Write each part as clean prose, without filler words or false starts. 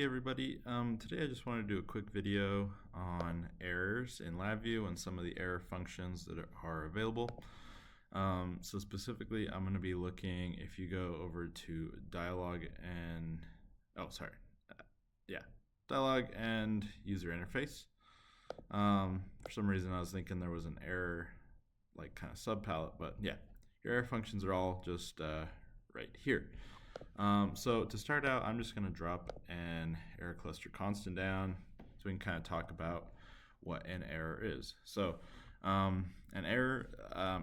Hey everybody, today I just want to do a quick video on errors in LabVIEW and some of the error functions that are available. So specifically I'm going to be looking, if you go over to dialog and, dialog and user interface. For some reason I was thinking there was an error like kind of subpalette, but yeah, your error functions are all just right here. So to start out, I'm just going to drop an error cluster constant down so we can kind of talk about what an error is. So an error,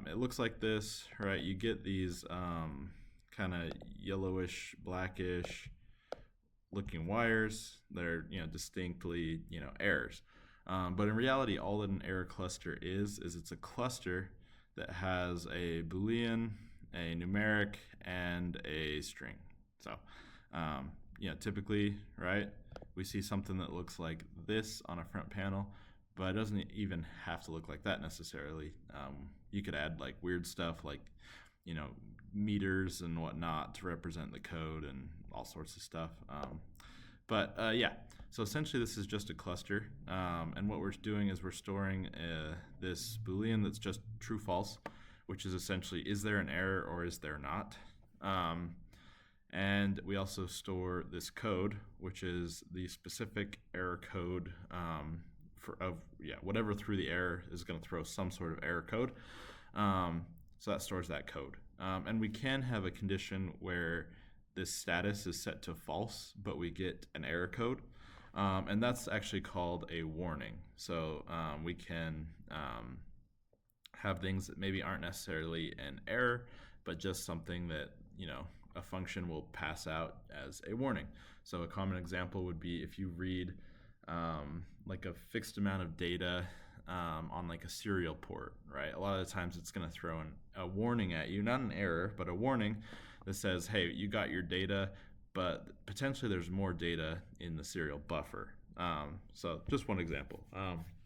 it looks like this, right? You get these kind of yellowish, blackish looking wires that are, distinctly, errors. But in reality, all that an error cluster is it's a cluster that has a Boolean, a numeric, and a string. So, typically, right, we see something that looks like this on a front panel, but it doesn't even have to look like that necessarily. You could add like weird stuff like, meters and whatnot to represent the code and all sorts of stuff. So essentially this is just a cluster, and what we're doing is we're storing this Boolean that's just true false, which is essentially, is there an error or is there not? And we also store this code, which is the specific error code whatever threw the error is going to throw some sort of error code. So that stores that code. And we can have a condition where this status is set to false, but we get an error code. And that's actually called a warning. So we can have things that maybe aren't necessarily an error, but just something that, a function will pass out as a warning. So a common example would be if you read like a fixed amount of data on like a serial port, right? A lot of the times it's going to throw a warning at you, not an error, but a warning that says, hey, you got your data, but potentially there's more data in the serial buffer. So just one example.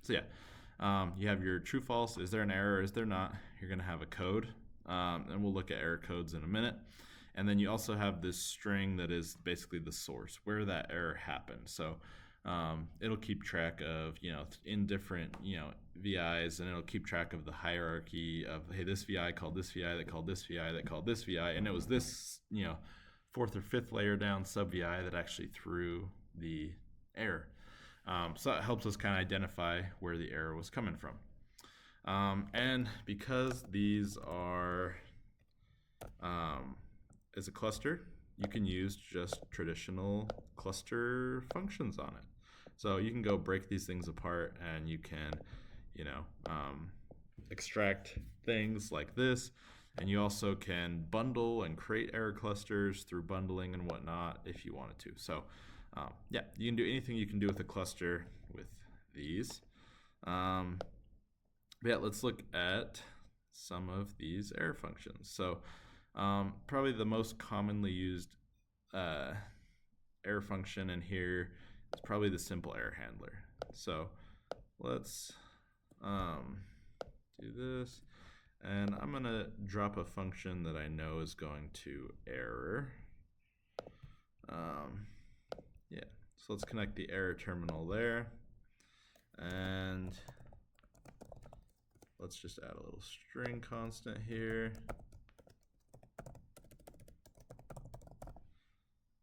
You have your true false. Is there an error? Is there not? You're going to have a code, and we'll look at error codes in a minute. And then you also have this string that is basically the source where that error happened. So it'll keep track of, in different, VIs, and it'll keep track of the hierarchy of, hey, this VI called this VI that called this VI that called this VI, and it was this, fourth or fifth layer down sub VI that actually threw the error. So that helps us kind of identify where the error was coming from. And because these are as a cluster, you can use just traditional cluster functions on it. So you can go break these things apart and you can, extract things like this. And you also can bundle and create error clusters through bundling and whatnot if you wanted to. So you can do anything you can do with a cluster with these. Let's look at some of these error functions. So probably the most commonly used error function in here is probably the simple error handler. So let's do this, and I'm going to drop a function that I know is going to error. So let's connect the error terminal there, and let's just add a little string constant here.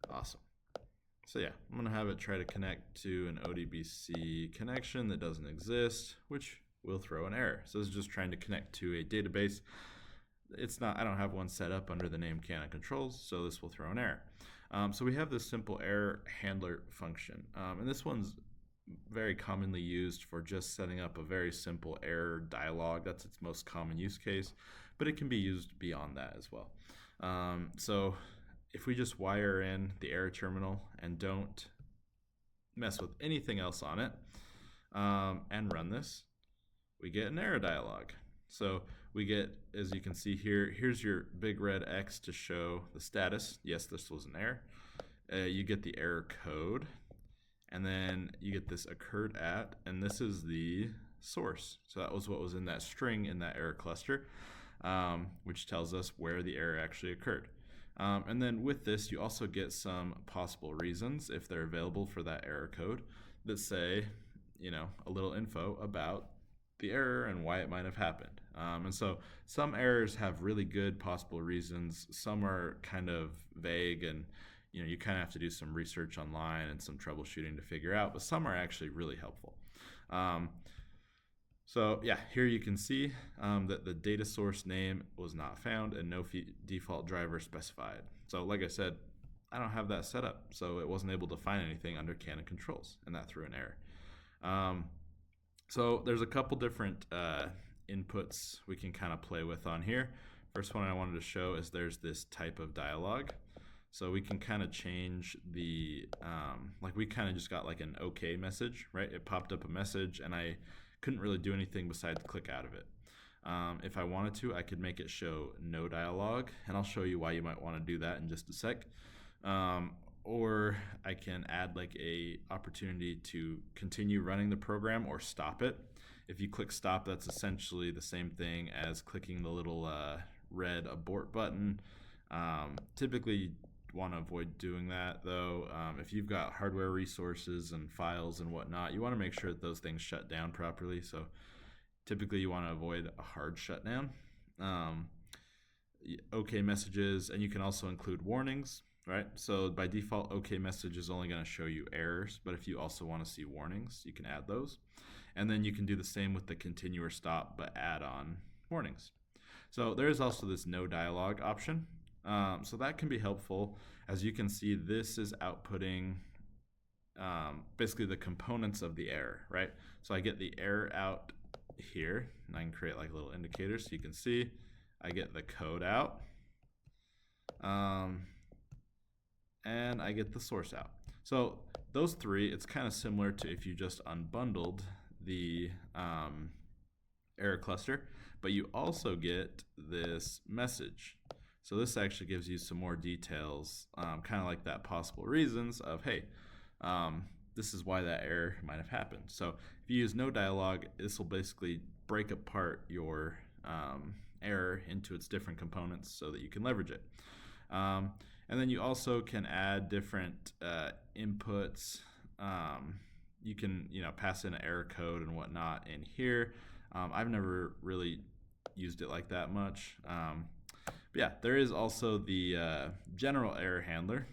Awesome. So I'm going to have it try to connect to an ODBC connection that doesn't exist, which will throw an error. So this is just trying to connect to a database. I don't have one set up under the name canon controls, so this will throw an error. So we have this simple error handler function, and this one's very commonly used for just setting up a very simple error dialog. That's its most common use case, but it can be used beyond that as well. So if we just wire in the error terminal and don't mess with anything else on it, and run this, we get an error dialog. So we get, as you can see here, here's your big red X to show the status. Yes, this was an error. You get the error code, and then you get this occurred at, and this is the source. So that was what was in that string in that error cluster, which tells us where the error actually occurred. And then with this, you also get some possible reasons, if they're available for that error code, that say, a little info about the error and why it might have happened. And so some errors have really good possible reasons. Some are kind of vague, and you kind of have to do some research online and some troubleshooting to figure out, but some are actually really helpful. So yeah, here you can see that the data source name was not found and no default driver specified. So like I said, I don't have that set up, so it wasn't able to find anything under Canon controls, and that threw an error. So there's a couple different inputs we can kind of play with on here. First one I wanted to show is there's this type of dialog. So we can kind of change the, like we kind of just got like an OK message, right? It popped up a message and I couldn't really do anything besides click out of it. If I wanted to, I could make it show no dialogue, and I'll show you why you might want to do that in just a sec. Or I can add like a opportunity to continue running the program or stop it. If you click stop, that's essentially the same thing as clicking the little red abort button. Typically you want to avoid doing that though. If you've got hardware resources and files and whatnot, you want to make sure that those things shut down properly. So typically you want to avoid a hard shutdown. OK messages, and you can also include warnings. Right, so by default, OK message is only going to show you errors, but if you also want to see warnings, you can add those. And then you can do the same with the continue or stop, but add on warnings. So there is also this no dialogue option. So that can be helpful. As you can see, this is outputting basically the components of the error, right? So I get the error out here, and I can create like little indicators so you can see. I get the code out. And I get the source out. So those three, it's kind of similar to if you just unbundled the error cluster, but you also get this message. So this actually gives you some more details, kind of like that possible reasons of, hey, this is why that error might have happened. So if you use no dialogue, this will basically break apart your error into its different components so that you can leverage it. And then you also can add different inputs. You can pass in an error code and whatnot in here. I've never really used it like that much. But yeah, there is also the general error handler,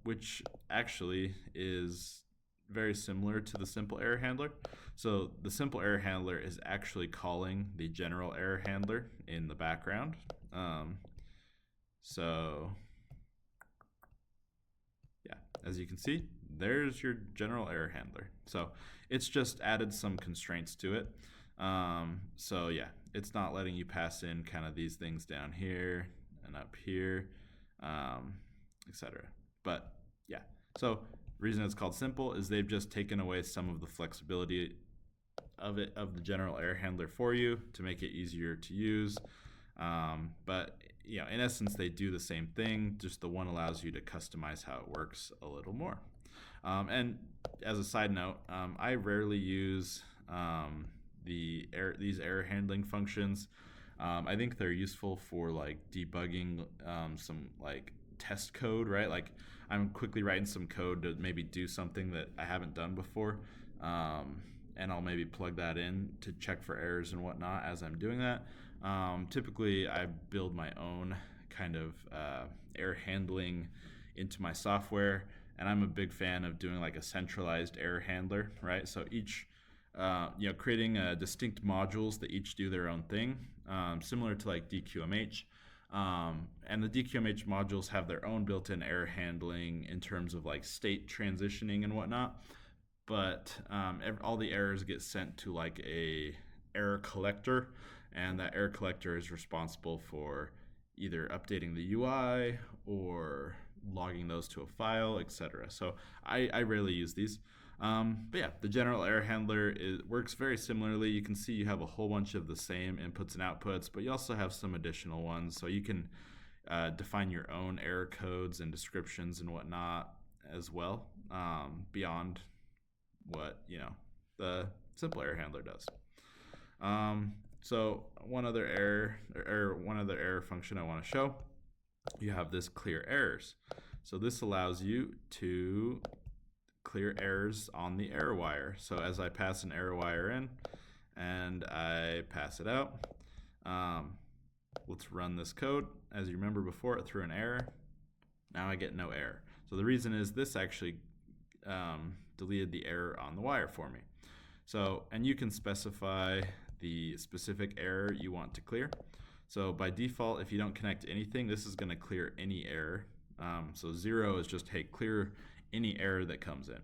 which actually is very similar to the simple error handler. So the simple error handler is actually calling the general error handler in the background. So yeah, as you can see, there's your general error handler. So it's just added some constraints to it. So yeah, it's not letting you pass in kind of these things down here and up here, etc. But yeah, so the reason it's called simple is they've just taken away some of the flexibility of the general error handler for you to make it easier to use. But in essence, they do the same thing, just the one allows you to customize how it works a little more. And as a side note, I rarely use these error handling functions. I think they're useful for like debugging some like test code, right? Like I'm quickly writing some code to maybe do something that I haven't done before, and I'll maybe plug that in to check for errors and whatnot as I'm doing that. Typically, I build my own kind of error handling into my software, and I'm a big fan of doing like a centralized error handler, right? So each, creating distinct modules that each do their own thing, similar to like DQMH. And the DQMH modules have their own built-in error handling in terms of like state transitioning and whatnot. But all the errors get sent to like a error collector, and that error collector is responsible for either updating the UI or logging those to a file, etc. So I rarely use these. But yeah, the general error handler works very similarly. You can see you have a whole bunch of the same inputs and outputs, but you also have some additional ones. So you can define your own error codes and descriptions and whatnot as well, beyond what the simple error handler does. So one other error function I want to show you have this clear errors. So this allows you to clear errors on the error wire. So as I pass an error wire in and I pass it out, let's run this code. As you remember before, it threw an error. Now I get no error. So the reason is this actually deleted the error on the wire for me. So, and you can specify the specific error you want to clear. So by default, if you don't connect anything, this is going to clear any error. So 0 is just, hey, clear any error that comes in.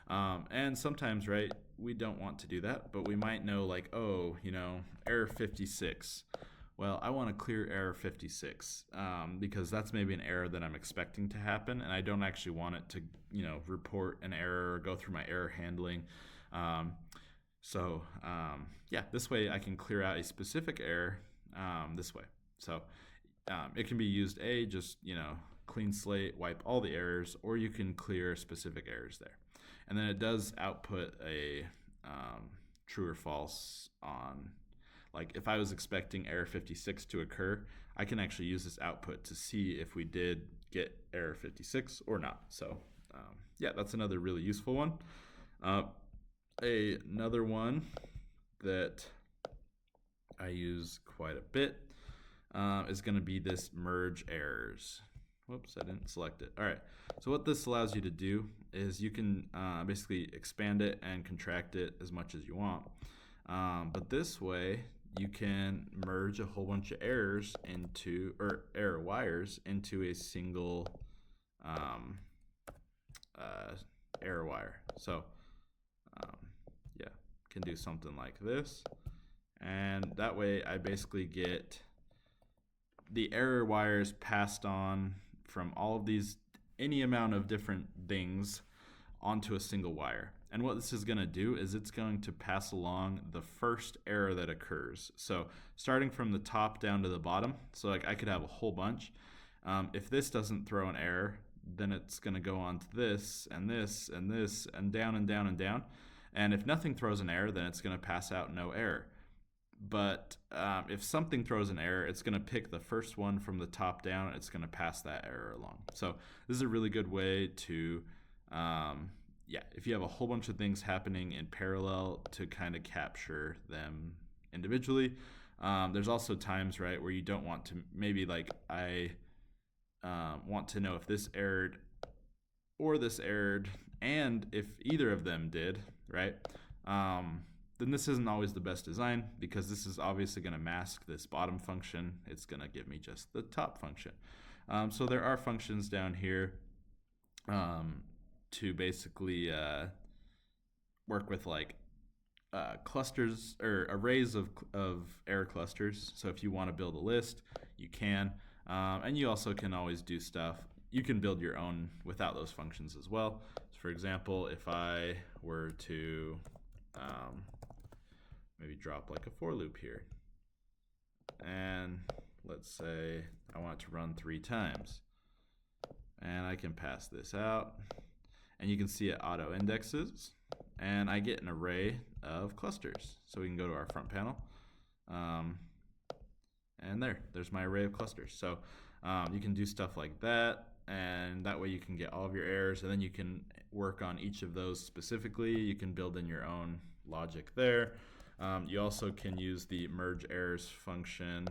And sometimes, right, we don't want to do that, but we might know like, oh, you know, error 56. Well, I want to clear error 56 because that's maybe an error that I'm expecting to happen, and I don't actually want it to, you know, report an error or go through my error handling. Yeah, this way I can clear out a specific error this way. So it can be used just, you know, clean slate, wipe all the errors, or you can clear specific errors there. And then it does output a true or false on, like if I was expecting error 56 to occur, I can actually use this output to see if we did get error 56 or not. So yeah, that's another really useful one. Another one that I use quite a bit is going to be this merge errors. Whoops, I didn't select it. All right, so what this allows you to do is you can basically expand it and contract it as much as you want. But this way, you can merge a whole bunch of errors into, or error wires into a single error wire. So yeah, can do something like this. And that way I basically get the error wires passed on from all of these, any amount of different things onto a single wire. And what this is going to do is it's going to pass along the first error that occurs. So starting from the top down to the bottom, so like I could have a whole bunch. If this doesn't throw an error, then it's going to go on to this and this and this and down and down and down. And if nothing throws an error, then it's going to pass out no error. But if something throws an error, it's going to pick the first one from the top down, and it's going to pass that error along. So this is a really good way to, yeah, if you have a whole bunch of things happening in parallel, to kind of capture them individually. There's also times, right, where you don't want to, maybe like I want to know if this errored or this errored, and if either of them did, right? Then this isn't always the best design, because this is obviously going to mask this bottom function. It's going to give me just the top function. So there are functions down here to basically work with like clusters or arrays of error clusters. So if you want to build a list, you can. And you also can always do stuff. You can build your own without those functions as well. So for example, if I were to maybe drop like a for loop here, and let's say I want it to run 3 times, and I can pass this out, and you can see it auto indexes, and I get an array of clusters. So we can go to our front panel, and there's my array of clusters. So you can do stuff like that, and that way you can get all of your errors, and then you can work on each of those specifically. You can build in your own logic there. You also can use the merge errors function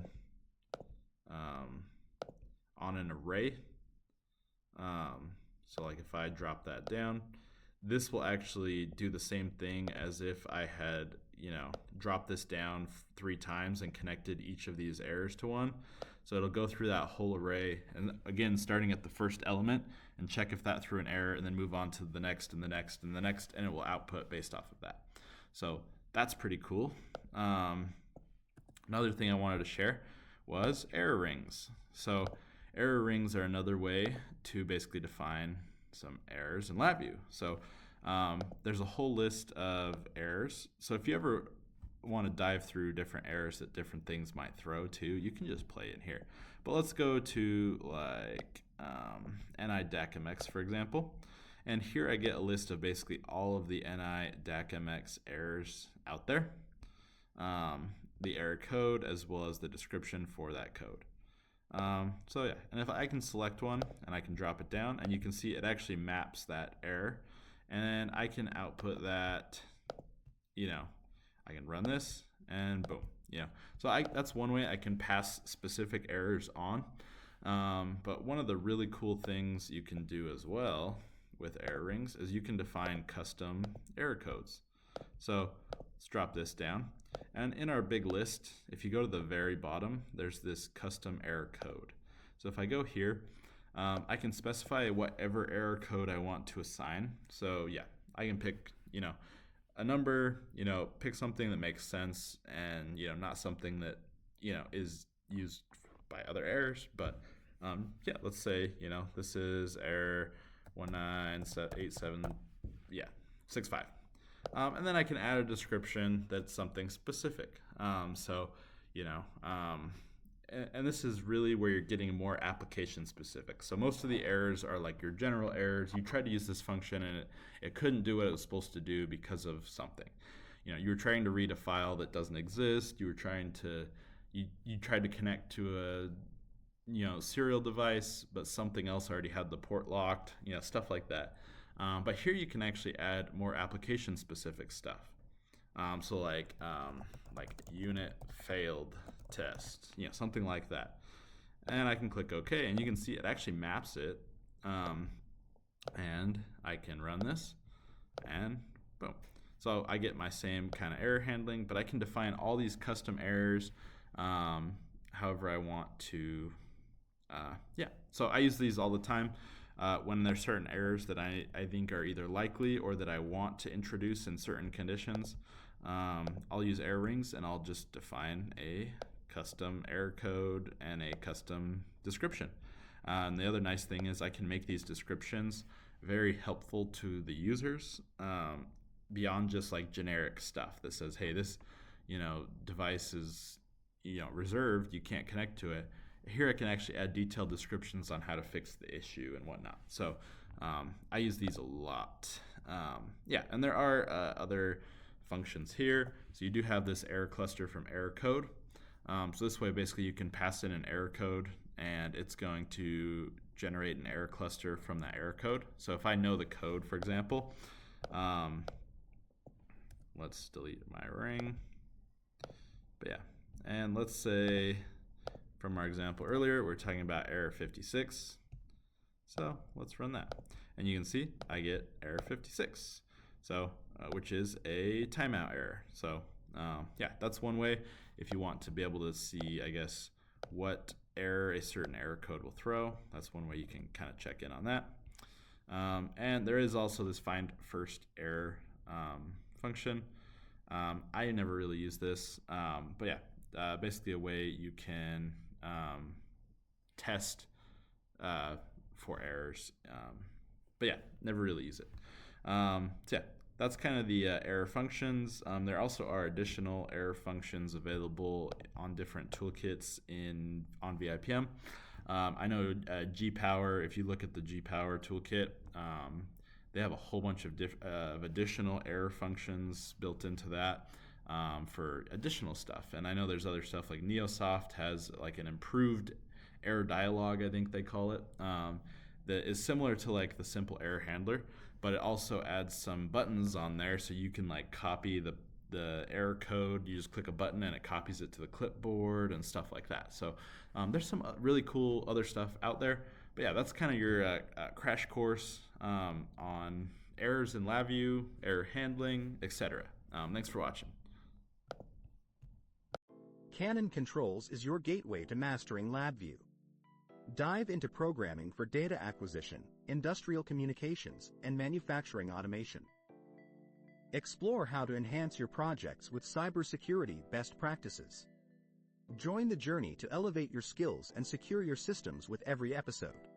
on an array. So like if I drop that down, this will actually do the same thing as if I had, you know, dropped this down 3 times and connected each of these errors to one. So it'll go through that whole array, and again, starting at the first element, and check if that threw an error, and then move on to the next and the next and the next, and it will output based off of that. So that's pretty cool. Another thing I wanted to share was error rings. So error rings are another way to basically define some errors in LabVIEW. So there's a whole list of errors. So if you ever want to dive through different errors that different things might throw too, you can just play it here. But let's go to like NI DACMX, for example. And here I get a list of basically all of the NI DACMX errors out there, the error code, as well as the description for that code. So yeah, and if I can select one and I can drop it down, and you can see it actually maps that error, and I can output that, I can run this and boom, So that's one way I can pass specific errors on. But one of the really cool things you can do as well with error rings is you can define custom error codes. So let's drop this down. And in our big list, if you go to the very bottom, there's this custom error code. So if I go here, I can specify whatever error code I want to assign. So yeah, I can pick, a number, pick something that makes sense and, not something that, is used by other errors. But yeah, let's say, this is error 198765. And then I can add a description that's something specific. And this is really where you're getting more application specific. So most of the errors are like your general errors. You tried to use this function and it couldn't do what it was supposed to do because of something. You were trying to read a file that doesn't exist. You tried to connect to a serial device, but something else already had the port locked, stuff like that. But here you can actually add more application specific stuff. So like unit failed test, something like that. And I can click OK, and you can see it actually maps it. And I can run this, and boom. So I get my same kind of error handling, but I can define all these custom errors however I want to. So I use these all the time when there's certain errors that I think are either likely or that I want to introduce in certain conditions. I'll use error rings, and I'll just define a custom error code and a custom description. And the other nice thing is I can make these descriptions very helpful to the users beyond just like generic stuff that says, hey, this device is reserved, you can't connect to it. Here I can actually add detailed descriptions on how to fix the issue and whatnot. So I use these a lot. And there are other functions here. So you do have this error cluster from error code. So this way basically you can pass in an error code and it's going to generate an error cluster from that error code. So if I know the code, for example, let's delete my ring. But yeah, and let's say from our example earlier, we're talking about error 56. So let's run that. And you can see I get error 56, so which is a timeout error. So yeah, that's one way if you want to be able to see, I guess, what error a certain error code will throw. That's one way you can kind of check in on that. And there is also this find first error function. I never really use this, but yeah, basically a way you can test for errors. But yeah, never really use it. So yeah, that's kind of the error functions. There also are additional error functions available on different toolkits on VIPM. I know G-Power, if you look at the G-Power toolkit, they have a whole bunch of additional error functions built into that for additional stuff. And I know there's other stuff like Neosoft has like an improved error dialog, I think they call it, that is similar to like the simple error handler, but it also adds some buttons on there so you can like copy the error code. You just click a button and it copies it to the clipboard and stuff like that. So there's some really cool other stuff out there. But yeah, that's kind of your crash course on errors in LabVIEW, error handling, etc. Thanks for watching. Canon Controls is your gateway to mastering LabVIEW. Dive into programming for data acquisition, industrial communications, and manufacturing automation. Explore how to enhance your projects with cybersecurity best practices. Join the journey to elevate your skills and secure your systems with every episode.